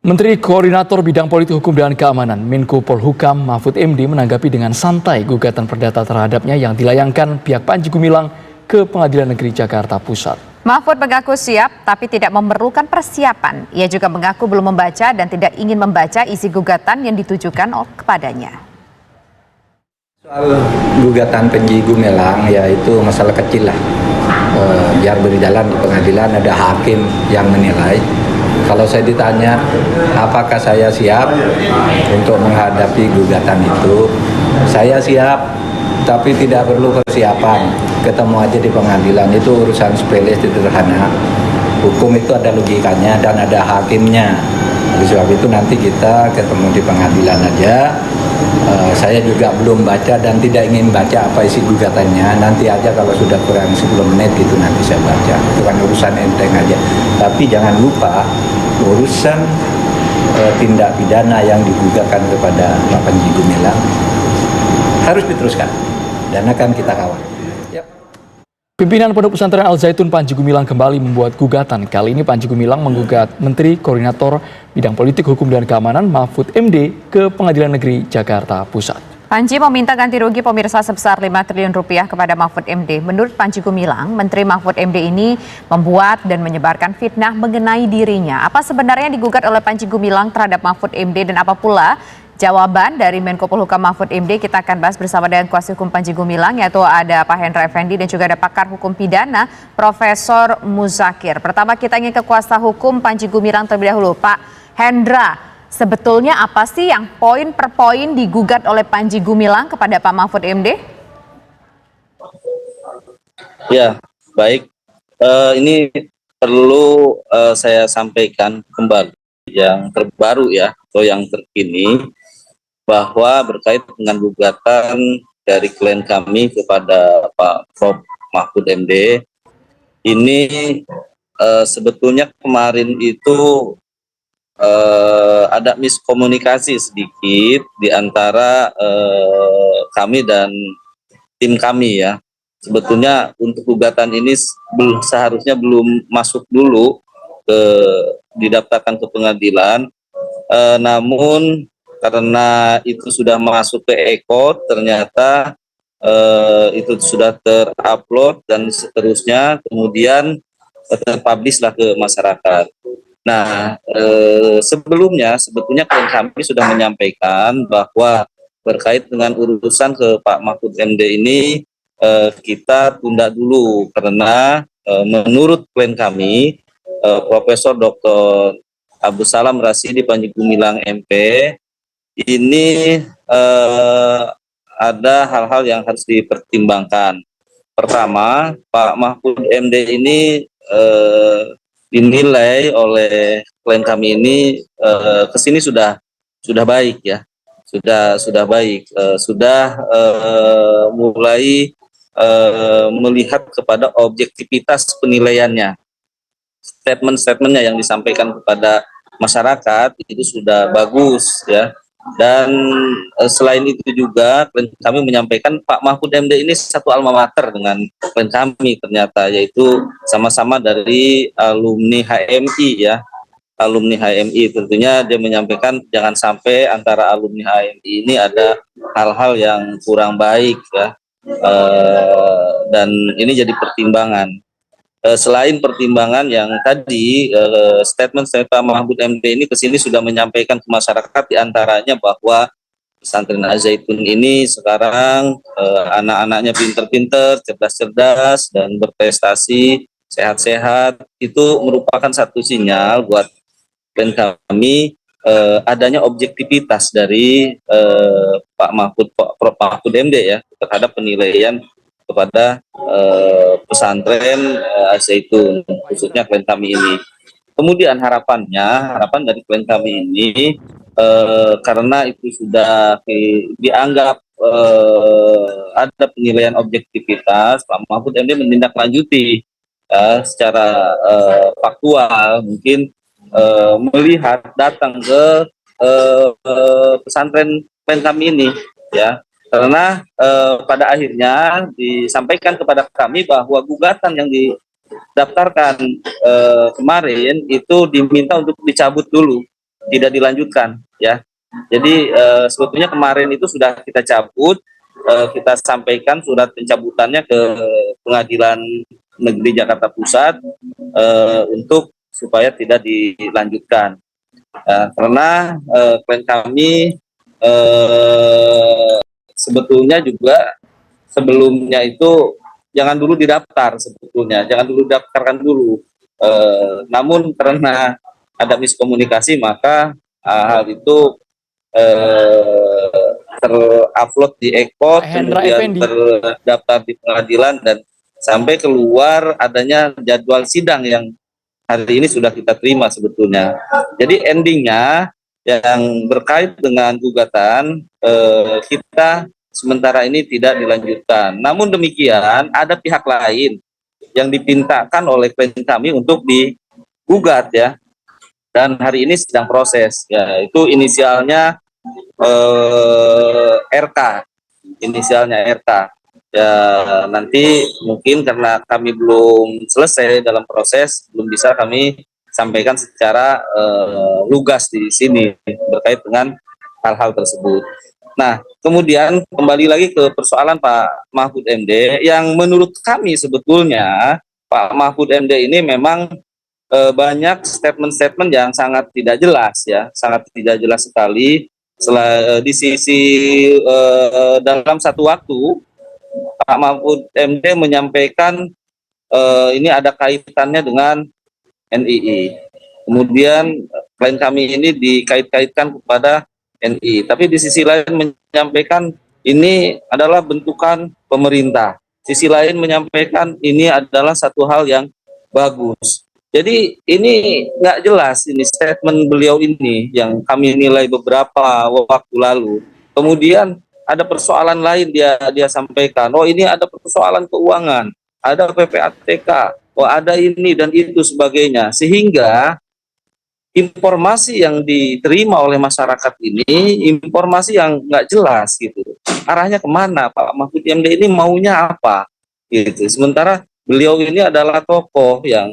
Menteri Koordinator Bidang Politik Hukum dan Keamanan Menko Polhukam Mahfud MD menanggapi dengan santai gugatan perdata terhadapnya yang dilayangkan pihak Panji Gumilang ke Pengadilan Negeri Jakarta Pusat. Mahfud mengaku siap tapi tidak memerlukan persiapan. Ia juga mengaku belum membaca dan tidak ingin membaca isi gugatan yang ditujukan kepadanya. Soal gugatan Panji Gumilang ya itu masalah kecil lah. Biar berjalan di pengadilan, ada hakim yang menilai. Kalau saya ditanya apakah saya siap untuk menghadapi gugatan itu, saya siap tapi tidak perlu persiapan. Ketemu aja di pengadilan, itu urusan sepele sederhana. Hukum itu ada logikanya dan ada hakimnya. Oleh sebab itu nanti kita ketemu di pengadilan aja. Saya juga belum baca dan tidak ingin baca apa isi gugatannya. Nanti aja kalau sudah kurang 10 menit gitu nanti saya baca. Itu kan urusan enteng aja. Tapi jangan lupa urusan tindak pidana yang digugatkan kepada Pak Panji Gumilang harus diteruskan dan akan kita kawal. Pimpinan Pondok Pesantren Al Zaitun Panji Gumilang kembali membuat gugatan. Kali ini Panji Gumilang menggugat Menteri Koordinator Bidang Politik Hukum dan Keamanan Mahfud MD ke Pengadilan Negeri Jakarta Pusat. Panji meminta ganti rugi pemirsa sebesar 5 triliun rupiah kepada Mahfud MD. Menurut Panji Gumilang, Menteri Mahfud MD ini membuat dan menyebarkan fitnah mengenai dirinya. Apa sebenarnya yang digugat oleh Panji Gumilang terhadap Mahfud MD dan apa pula jawaban dari Menko Polhukam Mahfud MD? Kita akan bahas bersama dengan kuasa hukum Panji Gumilang, yaitu ada Pak Hendra Effendi dan juga ada pakar hukum pidana Profesor Muzakir. Pertama kita ingin ke kuasa hukum Panji Gumilang terlebih dahulu. Pak Hendra, sebetulnya apa sih yang poin per poin digugat oleh Panji Gumilang kepada Pak Mahfud MD? Ya, baik. Ini perlu saya sampaikan kembali yang terbaru ya, atau yang terkini, bahwa berkait dengan gugatan dari klien kami kepada Pak Prof. Mahfud MD, ini sebetulnya kemarin itu ada miskomunikasi sedikit di antara kami dan tim kami ya. Sebetulnya untuk gugatan ini seharusnya belum masuk dulu didaftarkan ke pengadilan, namun karena itu sudah masuk ke ECO, ternyata itu sudah terupload dan seterusnya, kemudian terpublish lah ke masyarakat. Nah, sebelumnya sebetulnya klien kami sudah menyampaikan bahwa berkait dengan urusan ke Pak Mahfud MD ini kita tunda dulu karena menurut klien kami Profesor Dr. Abdus Salam Rasidi Panji Gumilang MP ini ada hal-hal yang harus dipertimbangkan. Pertama, Pak Mahfud MD ini dinilai oleh klien kami ini kesini sudah baik ya, sudah baik, sudah mulai melihat kepada objektivitas penilaiannya. Statement-statementnya yang disampaikan kepada masyarakat itu sudah bagus ya. Dan selain itu juga kami menyampaikan Pak Mahfud MD ini satu alma mater dengan klien kami ternyata, yaitu sama-sama dari alumni HMI ya, alumni HMI. Tentunya dia menyampaikan jangan sampai antara alumni HMI ini ada hal-hal yang kurang baik ya, dan ini jadi pertimbangan. Selain pertimbangan yang tadi, statement Pak Mahfud MD ini kesini sudah menyampaikan ke masyarakat diantaranya bahwa pesantren Al Zaitun ini sekarang anak-anaknya pinter-pinter, cerdas-cerdas dan berprestasi, sehat-sehat. Itu merupakan satu sinyal buat klien kami adanya objektivitas dari Pak Mahfud MD ya terhadap penilaian kepada pesantren Al Zaitun, khususnya klien kami ini. Kemudian harapan dari klien kami ini karena itu sudah dianggap ada penilaian objektivitas, Pak Mahfud MD menindaklanjuti secara faktual, mungkin melihat datang ke pesantren klien kami ini ya. Karena pada akhirnya disampaikan kepada kami bahwa gugatan yang didaftarkan kemarin itu diminta untuk dicabut dulu tidak dilanjutkan ya. Jadi sebetulnya kemarin itu sudah kita cabut, kita sampaikan surat pencabutannya ke Pengadilan Negeri Jakarta Pusat untuk supaya tidak dilanjutkan. Karena klien kami sebetulnya juga sebelumnya itu jangan dulu didaftar sebetulnya, jangan dulu daftarkan dulu. Namun karena ada miskomunikasi maka hal itu terupload di Ekot, Pak Hendra kemudian Effendi. terdaftar di pengadilan dan sampai keluar adanya jadwal sidang yang hari ini sudah kita terima sebetulnya. Jadi endingnya yang berkait dengan gugatan kita sementara ini tidak dilanjutkan. Namun demikian ada pihak lain yang dipintakan oleh klien kami untuk digugat ya. Dan hari ini sedang proses ya, itu inisialnya RK, inisialnya RK. Ya nanti mungkin karena kami belum selesai dalam proses, belum bisa kami sampaikan secara lugas di sini terkait dengan hal-hal tersebut. Nah, kemudian kembali lagi ke persoalan Pak Mahfud MD, yang menurut kami sebetulnya Pak Mahfud MD ini memang banyak statement-statement yang sangat tidak jelas ya, sangat tidak jelas sekali. Di sisi dalam satu waktu Pak Mahfud MD menyampaikan ini ada kaitannya dengan NII. Kemudian klien kami ini dikait-kaitkan kepada NI. Tapi di sisi lain menyampaikan ini adalah bentukan pemerintah. Sisi lain menyampaikan ini adalah satu hal yang bagus. Jadi ini nggak jelas ini statement beliau ini yang kami nilai beberapa waktu lalu. Kemudian ada persoalan lain dia sampaikan. Oh ini ada persoalan keuangan, ada PPATK, oh ada ini dan itu sebagainya. Sehingga informasi yang diterima oleh masyarakat ini informasi yang nggak jelas gitu. Arahnya kemana Pak Mahfud MD ini maunya apa gitu. Sementara beliau ini adalah tokoh yang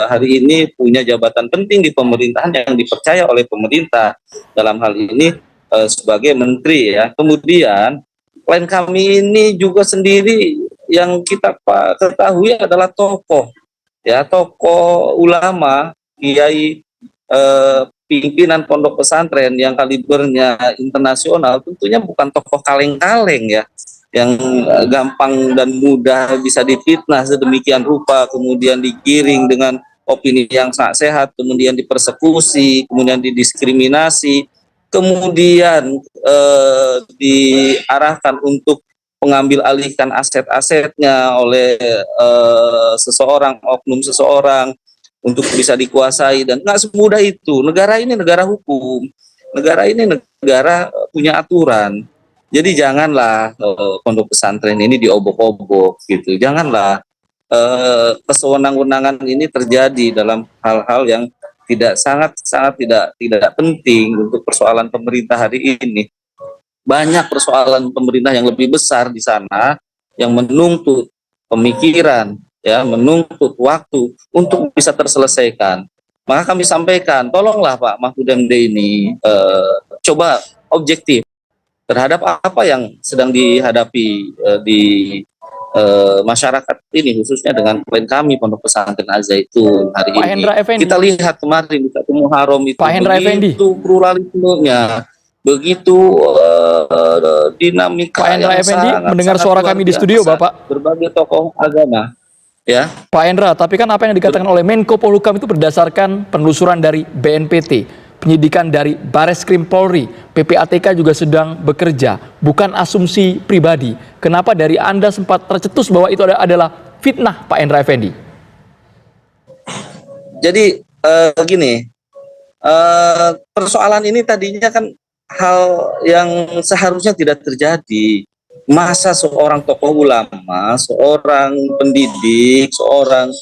hari ini punya jabatan penting di pemerintahan yang dipercaya oleh pemerintah dalam hal ini sebagai menteri ya. Kemudian klien kami ini juga sendiri yang kita ketahui adalah tokoh ya, tokoh ulama, kiai, pimpinan pondok pesantren yang kalibernya internasional, tentunya bukan tokoh kaleng-kaleng ya, yang gampang dan mudah bisa difitnah sedemikian rupa, kemudian digiring dengan opini yang sangat sehat, kemudian dipersekusi, kemudian didiskriminasi, kemudian diarahkan untuk mengambil alihkan aset-asetnya oleh seseorang, oknum seseorang untuk bisa dikuasai, dan nggak semudah itu. Negara ini negara hukum, negara ini negara punya aturan. Jadi janganlah pondok pesantren ini diobok-obok gitu. Janganlah kesewenang-wenangan ini terjadi dalam hal-hal yang sangat tidak penting untuk persoalan pemerintah hari ini. Banyak persoalan pemerintah yang lebih besar di sana yang menuntut pemikiran, ya, menuntut waktu untuk bisa terselesaikan. Maka kami sampaikan, tolonglah Pak Mahfud MD ini coba objektif terhadap apa yang sedang dihadapi di masyarakat ini, khususnya dengan klien kami Pondok Pesantren Al-Zaitun hari Pak ini. Hendra Effendi. Kita lihat kemarin di satu Muharram itu Pak Hendra Effendi. begitu pluralismenya, begitu dinamika Pak Hendra yang Effendi, sangat mendengar suara luar kami di studio, biasa. Bapak. Berbagai tokoh agama, ya. Pak Hendra, tapi kan apa yang dikatakan oleh Menko Polhukam itu berdasarkan penelusuran dari BNPT, penyidikan dari Bareskrim Polri, PPATK juga sedang bekerja, bukan asumsi pribadi. Kenapa dari Anda sempat tercetus bahwa itu adalah fitnah, Pak Hendra Effendi? Jadi gini, persoalan ini tadinya kan hal yang seharusnya tidak terjadi. Masa seorang tokoh ulama, seorang pendidik, seorang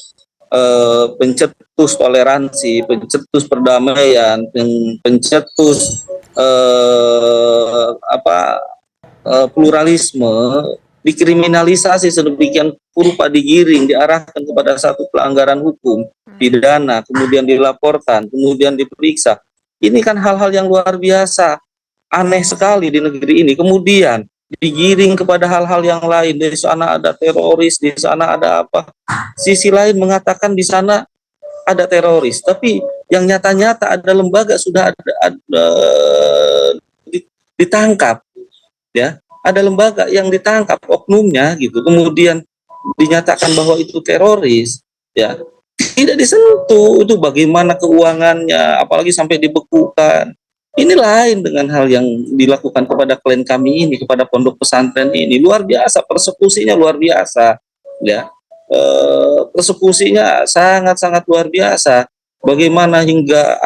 pencetus toleransi, pencetus perdamaian, pencetus pluralisme dikriminalisasi sedemikian rupa, digiring, diarahkan kepada satu pelanggaran hukum pidana, kemudian dilaporkan, kemudian diperiksa. Ini kan hal-hal yang luar biasa, aneh sekali di negeri ini. Kemudian digiring kepada hal-hal yang lain. Di sana ada teroris, di sana ada apa. Sisi lain mengatakan di sana ada teroris, tapi yang nyata-nyata ada lembaga sudah ditangkap, ya. Ada lembaga yang ditangkap oknumnya gitu. Kemudian dinyatakan bahwa itu teroris, ya. Tidak disentuh, itu bagaimana keuangannya, apalagi sampai dibekukan. Ini lain dengan hal yang dilakukan kepada klien kami ini, kepada pondok pesantren ini. Luar biasa, persekusinya luar biasa, ya. Persekusinya sangat-sangat luar biasa. Bagaimana hingga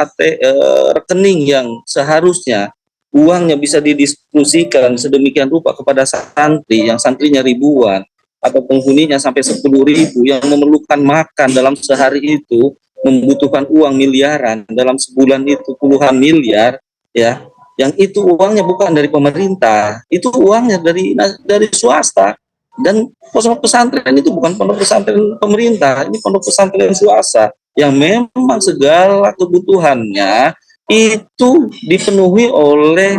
rekening yang seharusnya uangnya bisa didiskusikan sedemikian rupa kepada santri, yang santrinya ribuan, atau penghuninya sampai 10.000 yang memerlukan makan dalam sehari itu membutuhkan uang miliaran, dalam sebulan itu puluhan miliar, ya, yang itu uangnya bukan dari pemerintah, itu uangnya dari swasta. Dan pondok pesantren itu bukan pondok pesantren pemerintah, ini pondok pesantren swasta yang memang segala kebutuhannya itu dipenuhi oleh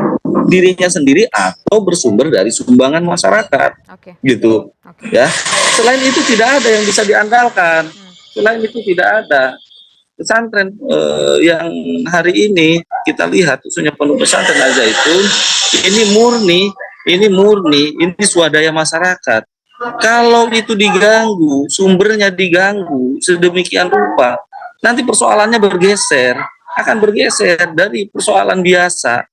dirinya sendiri atau bersumber dari sumbangan masyarakat, gitu, ya. Selain itu tidak ada yang bisa diandalkan. Selain itu tidak ada pesantren yang hari ini kita lihat, khususnya pondok pesantren Al Zaitun, ini murni, ini swadaya masyarakat. Kalau itu diganggu, sumbernya diganggu sedemikian rupa, nanti persoalannya akan bergeser dari persoalan biasa,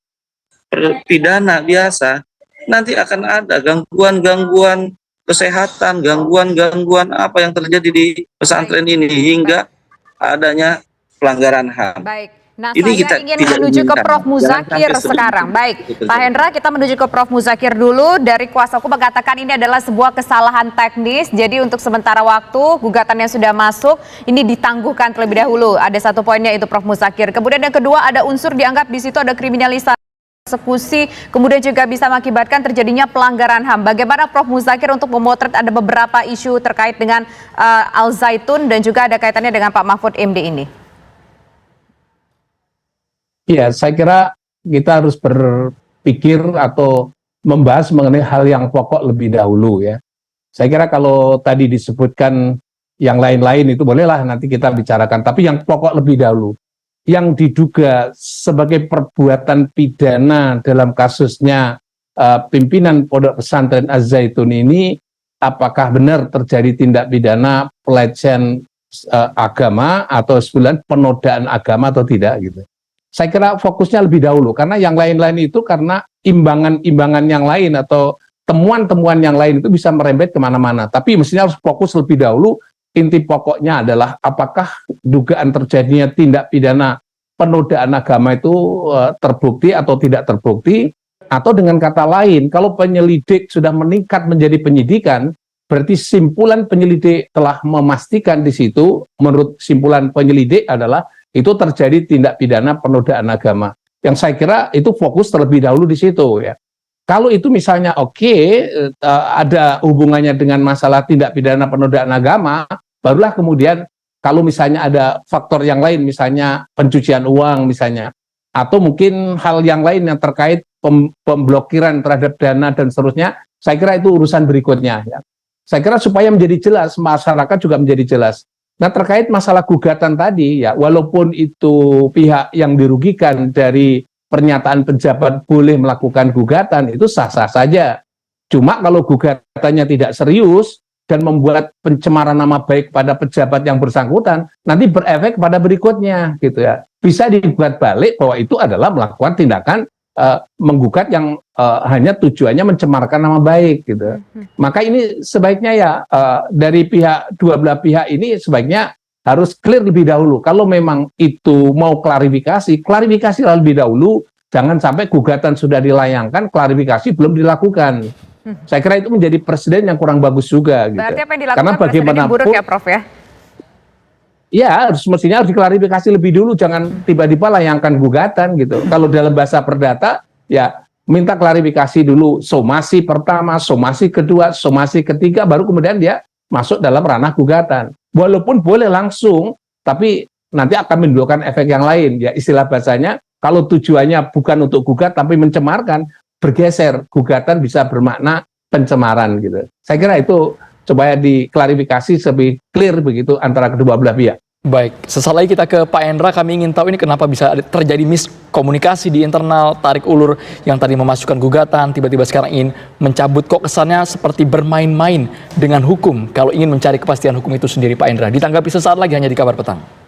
pidana biasa, nanti akan ada gangguan-gangguan kesehatan, gangguan-gangguan apa yang terjadi di pesantren ini hingga adanya pelanggaran HAM. Baik. Nah, Ini saya ingin menuju ke Prof. Muzakir sekarang. Baik, Pak Hendra, kita menuju ke Prof. Muzakir dulu. Dari kuasa hukum mengatakan ini adalah sebuah kesalahan teknis. Jadi untuk sementara waktu, gugatan yang sudah masuk, ini ditangguhkan terlebih dahulu. Ada satu poinnya itu Prof. Muzakir. Kemudian yang kedua, ada unsur dianggap di situ ada kriminalisasi, persekusi, kemudian juga bisa mengakibatkan terjadinya pelanggaran HAM. Bagaimana Prof. Muzakir untuk memotret ada beberapa isu terkait dengan Al Zaitun dan juga ada kaitannya dengan Pak Mahfud MD ini? Ya, saya kira kita harus berpikir atau membahas mengenai hal yang pokok lebih dahulu, ya. Saya kira kalau tadi disebutkan yang lain-lain itu bolehlah nanti kita bicarakan, tapi yang pokok lebih dahulu. Yang diduga sebagai perbuatan pidana dalam kasusnya pimpinan Pondok Pesantren Az Zaitun ini, apakah benar terjadi tindak pidana pelecehan agama atau sebulan penodaan agama atau tidak gitu. Saya kira fokusnya lebih dahulu, karena yang lain-lain itu karena imbangan-imbangan yang lain atau temuan-temuan yang lain itu bisa merembet kemana-mana. Tapi mestinya harus fokus lebih dahulu, inti pokoknya adalah apakah dugaan terjadinya tindak pidana penodaan agama itu terbukti atau tidak terbukti, atau dengan kata lain, kalau penyelidik sudah meningkat menjadi penyidikan, berarti simpulan penyelidik telah memastikan di situ, menurut simpulan penyelidik adalah itu terjadi tindak pidana penodaan agama. Yang saya kira itu fokus terlebih dahulu di situ, ya. Kalau itu misalnya ada hubungannya dengan masalah tindak pidana penodaan agama, barulah kemudian kalau misalnya ada faktor yang lain, misalnya pencucian uang misalnya, atau mungkin hal yang lain yang terkait pemblokiran terhadap dana dan seterusnya, saya kira itu urusan berikutnya, ya. Saya kira supaya menjadi jelas, masyarakat juga menjadi jelas. Nah, terkait masalah gugatan tadi, ya, walaupun itu pihak yang dirugikan dari pernyataan pejabat boleh melakukan gugatan, itu sah-sah saja. Cuma kalau gugatannya tidak serius dan membuat pencemaran nama baik pada pejabat yang bersangkutan, nanti berefek pada berikutnya, gitu ya. Bisa dibuat balik bahwa itu adalah melakukan tindakan menggugat yang hanya tujuannya mencemarkan nama baik, gitu. Maka ini sebaiknya ya dari dua belah pihak ini sebaiknya harus clear lebih dahulu. Kalau memang itu mau klarifikasi lebih dahulu. Jangan sampai gugatan sudah dilayangkan, klarifikasi belum dilakukan. Saya kira itu menjadi presiden yang kurang bagus juga. Berarti gitu. apa yang dilakukan Karena presiden buruk ya, Prof, ya? Ya, mestinya harus diklarifikasi lebih dulu, jangan tiba-tiba layangkan gugatan gitu. Kalau dalam bahasa perdata, ya minta klarifikasi dulu, somasi pertama, somasi kedua, somasi ketiga, baru kemudian dia masuk dalam ranah gugatan. Walaupun boleh langsung, tapi nanti akan menimbulkan efek yang lain. Ya, istilah bahasanya kalau tujuannya bukan untuk gugat tapi mencemarkan, bergeser, gugatan bisa bermakna pencemaran gitu. Saya kira itu supaya diklarifikasi lebih clear begitu antara kedua belah pihak. Baik, sesaat lagi kita ke Pak Endra. Kami ingin tahu ini kenapa bisa terjadi miskomunikasi di internal tarik ulur yang tadi memasukkan gugatan, tiba-tiba sekarang ingin mencabut, kok kesannya seperti bermain-main dengan hukum kalau ingin mencari kepastian hukum itu sendiri, Pak Endra. Ditanggapi sesaat lagi hanya di Kabar Petang.